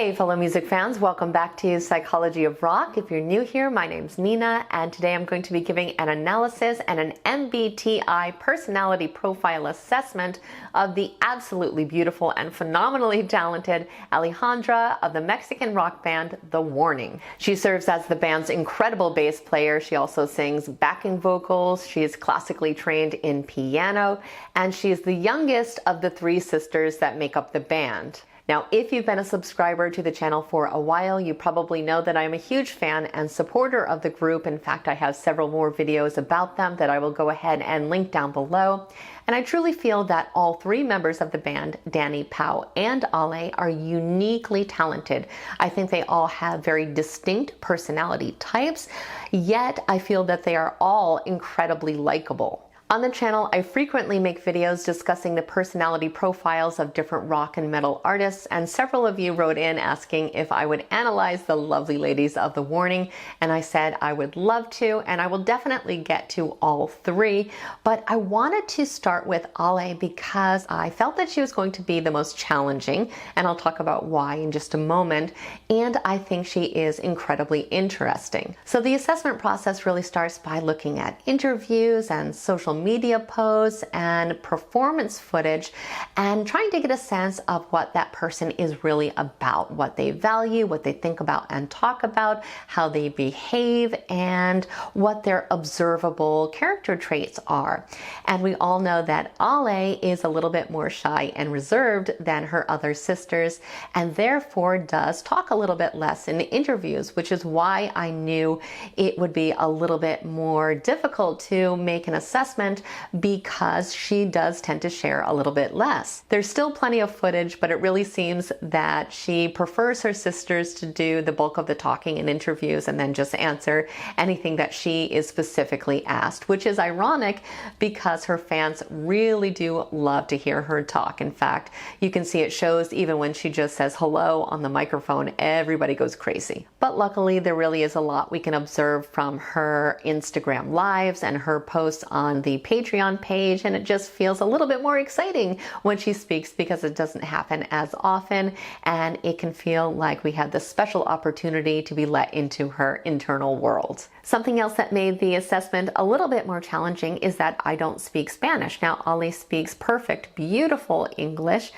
Hey fellow music fans, welcome back to Psychology of Rock. If you're new here, my name's Nina, and today I'm going to be giving an analysis and an MBTI personality profile assessment of the absolutely beautiful and phenomenally talented Alejandra of the Mexican rock band The Warning. She serves as the band's incredible bass player. She also sings backing vocals. She is classically trained in piano, and she is the youngest of the three sisters that make up the band. Now, if you've been a subscriber to the channel for a while, you probably know that I'm a huge fan and supporter of the group. In fact, I have several more videos about them that I will go ahead and link down below. And I truly feel that all three members of the band, Dany, Pau, and Ale, are uniquely talented. I think they all have very distinct personality types, yet I feel that they are all incredibly likable. On the channel, I frequently make videos discussing the personality profiles of different rock and metal artists, and several of you wrote in asking if I would analyze the lovely ladies of The Warning, and I said I would love to, and I will definitely get to all three, but I wanted to start with Ale because I felt that she was going to be the most challenging, and I'll talk about why in just a moment, and I think she is incredibly interesting. So the assessment process really starts by looking at interviews and social media posts and performance footage and trying to get a sense of what that person is really about, what they value, what they think about and talk about, how they behave, and what their observable character traits are. And we all know that Ale is a little bit more shy and reserved than her other sisters, and therefore does talk a little bit less in interviews, which is why I knew it would be a little bit more difficult to make an assessment because she does tend to share a little bit less. There's still plenty of footage, but it really seems that she prefers her sisters to do the bulk of the talking in interviews and then just answer anything that she is specifically asked, which is ironic because her fans really do love to hear her talk. In fact, you can see it shows even when she just says hello on the microphone, everybody goes crazy. But luckily, there really is a lot we can observe from her Instagram lives and her posts on the Patreon page, and it just feels a little bit more exciting when she speaks because it doesn't happen as often, and it can feel like we had this special opportunity to be let into her internal world. Something else that made the assessment a little bit more challenging is that I don't speak Spanish. Now, Ale speaks perfect, beautiful English,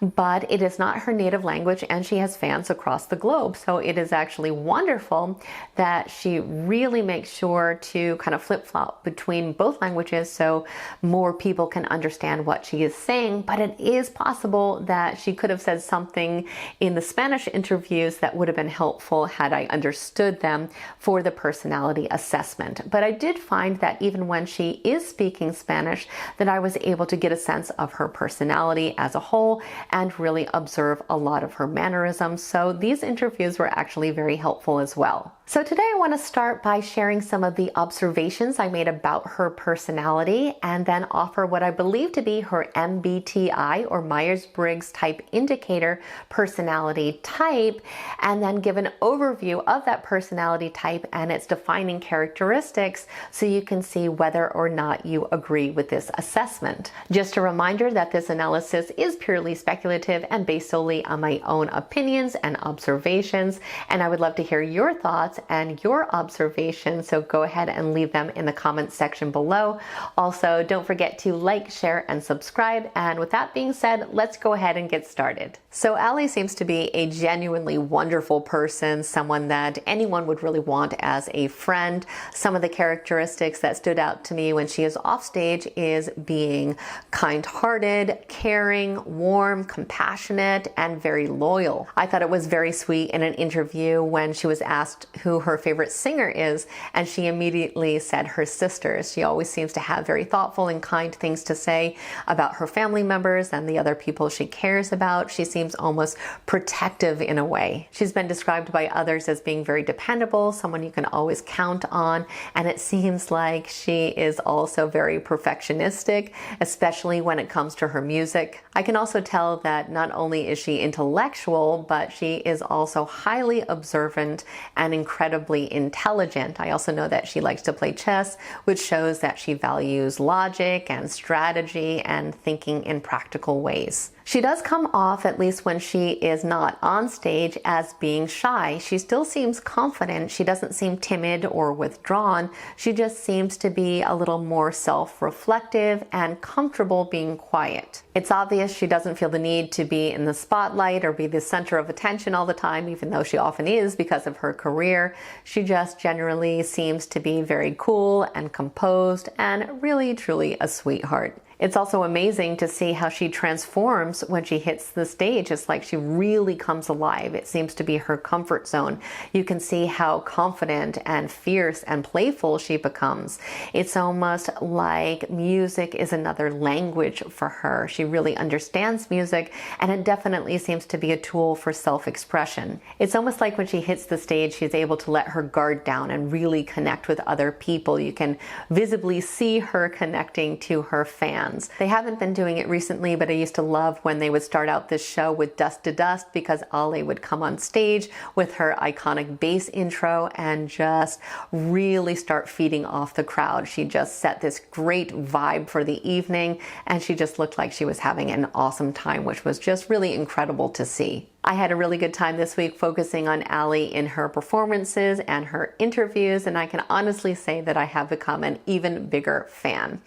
but it is not her native language, and she has fans across the globe. So it is actually wonderful that she really makes sure to kind of flip-flop between both languages so more people can understand what she is saying. But it is possible that she could have said something in the Spanish interviews that would have been helpful had I understood them for the personality assessment. But I did find that even when she is speaking Spanish, that I was able to get a sense of her personality as a whole and really observe a lot of her mannerisms. So these interviews were actually very helpful as well. So today I want to start by sharing some of the observations I made about her personality and then offer what I believe to be her MBTI or Myers-Briggs type indicator personality type, and then give an overview of that personality type and its defining characteristics so you can see whether or not you agree with this assessment. Just a reminder that this analysis is purely speculative and based solely on my own opinions and observations, and I would love to hear your thoughts and your observations, so go ahead and leave them in the comments section below. Also, don't forget to like, share, and subscribe. And with that being said, let's go ahead and get started. So Ale seems to be a genuinely wonderful person, someone that anyone would really want as a friend. Some of the characteristics that stood out to me when she is off stage is being kind-hearted, caring, warm, compassionate, and very loyal. I thought it was very sweet in an interview when she was asked who her favorite singer is, and she immediately said her sisters. She always seems to have very thoughtful and kind things to say about her family members and the other people she cares about. She seems almost protective in a way. She's been described by others as being very dependable, someone you can always count on, and it seems like she is also very perfectionistic, especially when it comes to her music. I can also tell that not only is she intellectual, but she is also highly observant and incredibly intelligent. I also know that she likes to play chess, which shows that she values logic and strategy and thinking in practical ways. She does come off, at least when she is not on stage, as being shy. She still seems confident. She doesn't seem timid or withdrawn. She just seems to be a little more self-reflective and comfortable being quiet. It's obvious she doesn't feel the need to be in the spotlight or be the center of attention all the time, even though she often is because of her career. She just generally seems to be very cool and composed and really, truly a sweetheart. It's also amazing to see how she transforms when she hits the stage. It's like she really comes alive. It seems to be her comfort zone. You can see how confident and fierce and playful she becomes. It's almost like music is another language for her. She really understands music, and it definitely seems to be a tool for self-expression. It's almost like when she hits the stage, she's able to let her guard down and really connect with other people. You can visibly see her connecting to her fans. They haven't been doing it recently, but I used to love when they would start out this show with Dust to Dust, because Ale would come on stage with her iconic bass intro and just really start feeding off the crowd. She just set this great vibe for the evening, and she just looked like she was having an awesome time, which was just really incredible to see. I had a really good time this week focusing on Ali in her performances and her interviews, and I can honestly say that I have become an even bigger fan.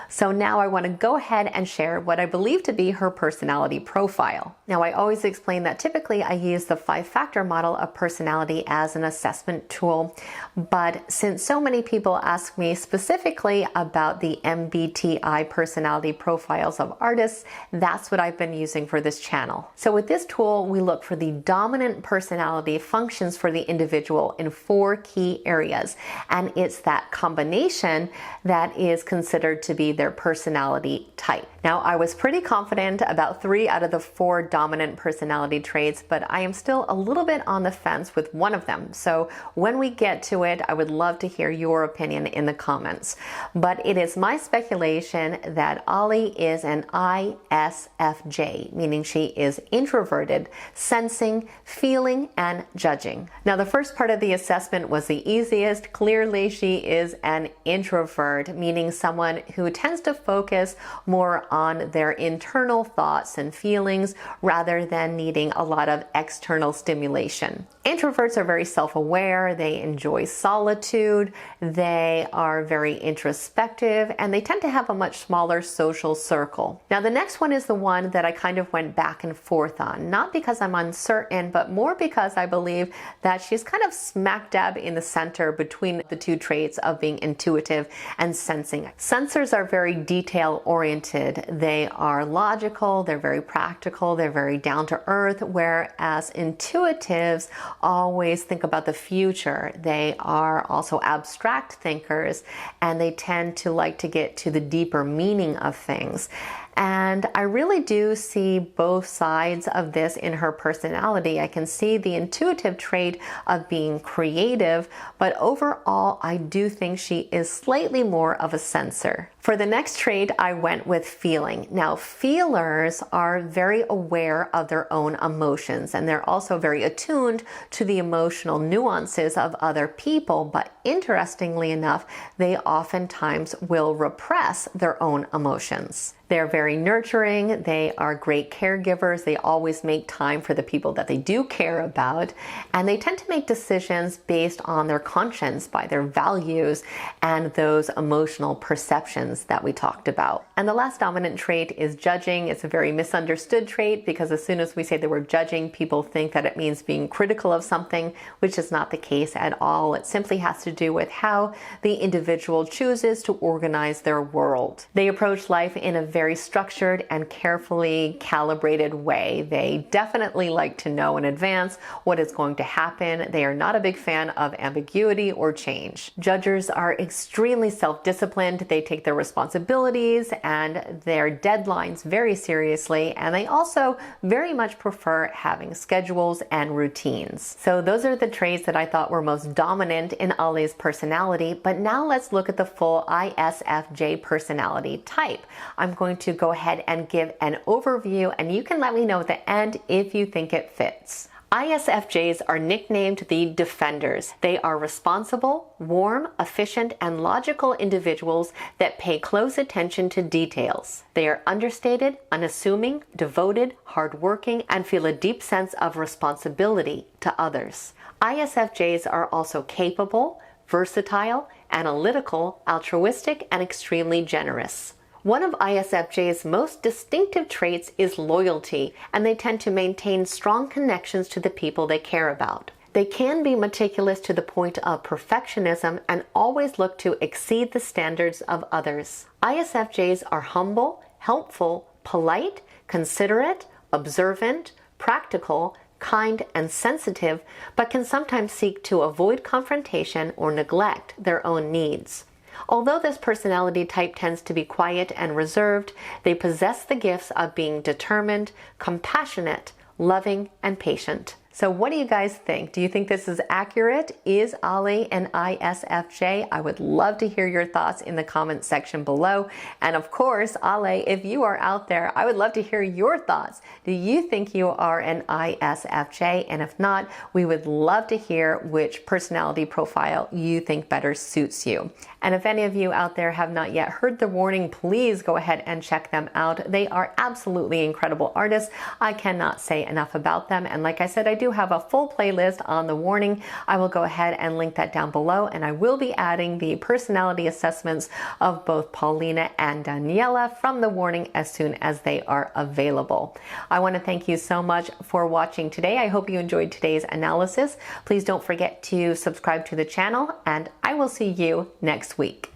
So now I want to go ahead and share what I believe to be her personality profile. Now, I always explain that typically I use the 5-factor model of personality as an assessment tool, but since so many people ask me specifically about the MBTI personality profiles of artists, that's what I've been using for this channel. So with this tool, we look for the dominant personality functions for the individual in 4 key areas, and it's that combination that is considered to be their personality type. Now, I was pretty confident about 3 out of the 4 dominant personality traits, but I am still a little bit on the fence with one of them. So when we get to it, I would love to hear your opinion in the comments. But it is my speculation that Ali is an ISFJ, meaning she is introverted, sensing, feeling, and judging. Now, the first part of the assessment was the easiest. Clearly, she is an introvert, meaning someone who tends to focus more on their internal thoughts and feelings rather than needing a lot of external stimulation. Introverts are very self-aware, they enjoy solitude, they are very introspective, and they tend to have a much smaller social circle. Now, the next one is the one that I kind of went back and forth on, not because I'm uncertain, but more because I believe that she's kind of smack dab in the center between the 2 traits of being intuitive and sensing. Sensors are very detail-oriented. They are logical, they're very practical, they're very down to earth, whereas intuitives always think about the future. They are also abstract thinkers, and they tend to like to get to the deeper meaning of things. And I really do see both sides of this in her personality. I can see the intuitive trait of being creative, but overall, I do think she is slightly more of a sensor. For the next trait, I went with feeling. Now, feelers are very aware of their own emotions, and they're also very attuned to the emotional nuances of other people, but interestingly enough, they oftentimes will repress their own emotions. They're very nurturing, they are great caregivers, they always make time for the people that they do care about, and they tend to make decisions based on their conscience, by their values, and those emotional perceptions that we talked about. And the last dominant trait is judging. It's a very misunderstood trait because as soon as we say the word judging, people think that it means being critical of something, which is not the case at all. It simply has to do with how the individual chooses to organize their world. They approach life in a very structured and carefully calibrated way. They definitely like to know in advance what is going to happen. They are not a big fan of ambiguity or change. Judgers are extremely self-disciplined. They take their responsibilities and their deadlines very seriously, and they also very much prefer having schedules and routines. So those are the traits that I thought were most dominant in Ali's personality, but now let's look at the full ISFJ personality type. I'm going to go ahead and give an overview, and you can let me know at the end if you think it fits. ISFJs are nicknamed the Defenders. They are responsible, warm, efficient, and logical individuals that pay close attention to details. They are understated, unassuming, devoted, hardworking, and feel a deep sense of responsibility to others. ISFJs are also capable, versatile, analytical, altruistic, and extremely generous. One of ISFJ's most distinctive traits is loyalty, and they tend to maintain strong connections to the people they care about. They can be meticulous to the point of perfectionism and always look to exceed the standards of others. ISFJs are humble, helpful, polite, considerate, observant, practical, kind, and sensitive, but can sometimes seek to avoid confrontation or neglect their own needs. Although this personality type tends to be quiet and reserved, they possess the gifts of being determined, compassionate, loving, and patient. So what do you guys think? Do you think this is accurate? Is Ale an ISFJ? I would love to hear your thoughts in the comments section below. And of course, Ale, if you are out there, I would love to hear your thoughts. Do you think you are an ISFJ? And if not, we would love to hear which personality profile you think better suits you. And if any of you out there have not yet heard The Warning, please go ahead and check them out. They are absolutely incredible artists. I cannot say enough about them. And like I said, I do have a full playlist on The Warning. I will go ahead and link that down below, and I will be adding the personality assessments of both Paulina and Daniela from The Warning as soon as they are available. I want to thank you so much for watching today. I hope you enjoyed today's analysis. Please don't forget to subscribe to the channel, and I will see you next week.